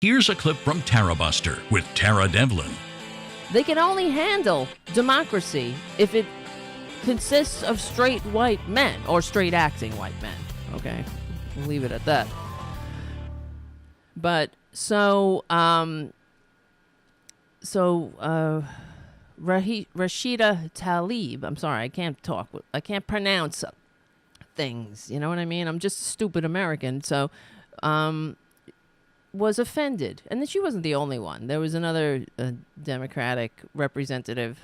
Here's a clip from Tarabuster with Tara Devlin. They can only handle democracy if it consists of straight white men or straight acting white men. Okay, we'll leave it at that. But Rashida Tlaib, I'm sorry, I can't pronounce things, you know what I mean? I'm just a stupid American, so, was offended. And then she wasn't the only one. There was another Democratic representative,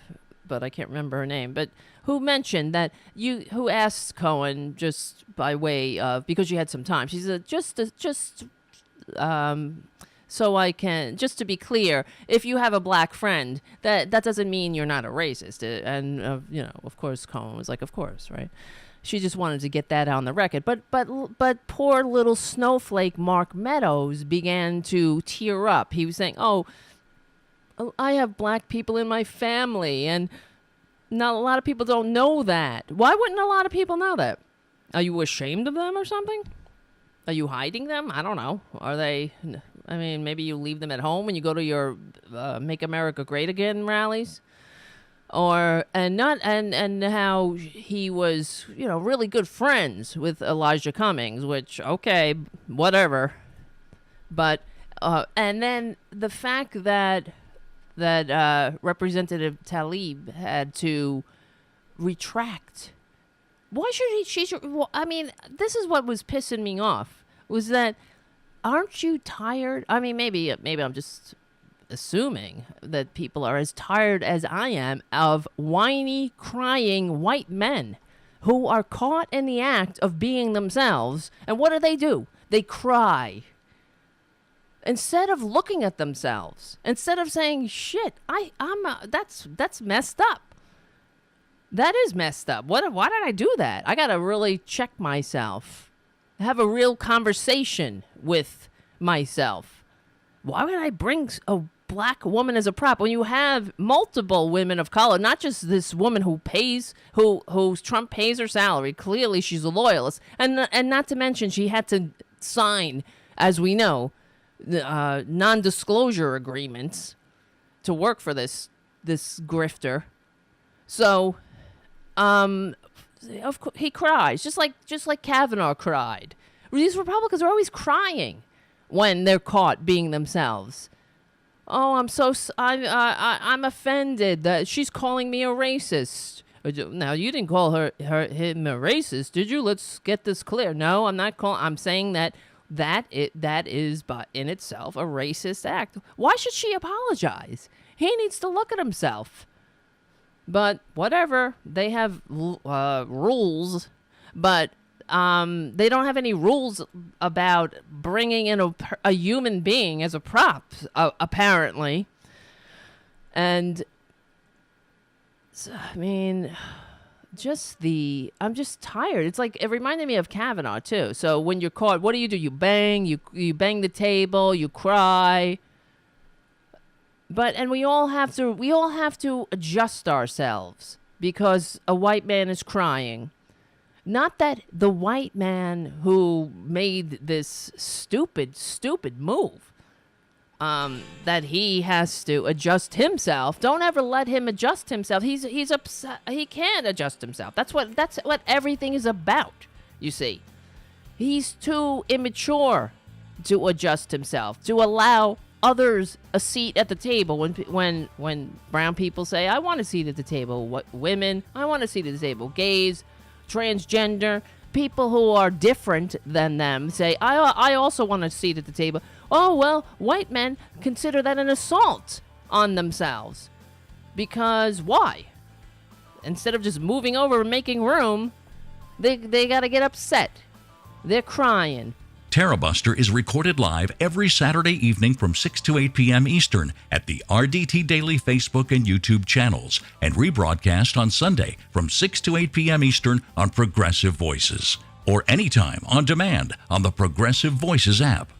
but I can't remember her name, but who mentioned that who asked Cohen just by way of, because she had some time, she said, so I can, just to be clear, if you have a black friend, that doesn't mean you're not a racist. And, of course, Cohen was like, of course, right? She just wanted to get that on the record. But poor little snowflake Mark Meadows began to tear up. He was saying, oh, I have black people in my family, and not a lot of people don't know that. Why wouldn't a lot of people know that? Are you ashamed of them or something? Are you hiding them? I don't know. Are they... I mean, maybe you leave them at home when you go to your Make America Great Again rallies, and how he was, really good friends with Elijah Cummings, which, okay, whatever. But and then the fact that Representative Tlaib had to retract. Why should well, I mean, this is what was pissing me off, was that, aren't you tired? I mean, maybe I'm just assuming that people are as tired as I am of whiny, crying white men who are caught in the act of being themselves. And what do? They cry. Instead of looking at themselves, instead of saying, shit, that's messed up. That is messed up. Why did I do that? I got to really check myself. Have a real conversation with myself. Why would I bring a black woman as a prop when you have multiple women of color, not just this woman who Trump pays her salary? Clearly she's a loyalist, and not to mention she had to sign, as we know, non-disclosure agreements to work for this grifter. So of course, he cries, just like Kavanaugh cried. These Republicans are always crying when they're caught being themselves. Oh, I'm offended that she's calling me a racist. Now, you didn't call him a racist, did you? Let's get this clear. No, I'm not calling. I'm saying that is by in itself a racist act. Why should she apologize? He needs to look at himself. But whatever, they have rules, but they don't have any rules about bringing in a human being as a prop, apparently. And, I mean, I'm just tired. It's like, it reminded me of Kavanaugh, too. So when you're caught, what do? You bang, you bang the table, you cry. And we all have to adjust ourselves because a white man is crying. Not that the white man who made this stupid move, that he has to adjust himself. Don't ever let him adjust himself. He's upset. He can't adjust himself. That's what everything is about. You see, he's too immature to adjust himself, to allow others a seat at the table. When brown people say, I want a seat at the table, women, I want a seat at the table, gays, transgender, people who are different than them say, I also want a seat at the table. Oh, well, white men consider that an assault on themselves. Because why? Instead of just moving over and making room, they got to get upset. They're crying. Tarabuster is recorded live every Saturday evening from 6 to 8 p.m. Eastern at the RDT Daily Facebook and YouTube channels, and rebroadcast on Sunday from 6 to 8 p.m. Eastern on Progressive Voices, or anytime on demand on the Progressive Voices app.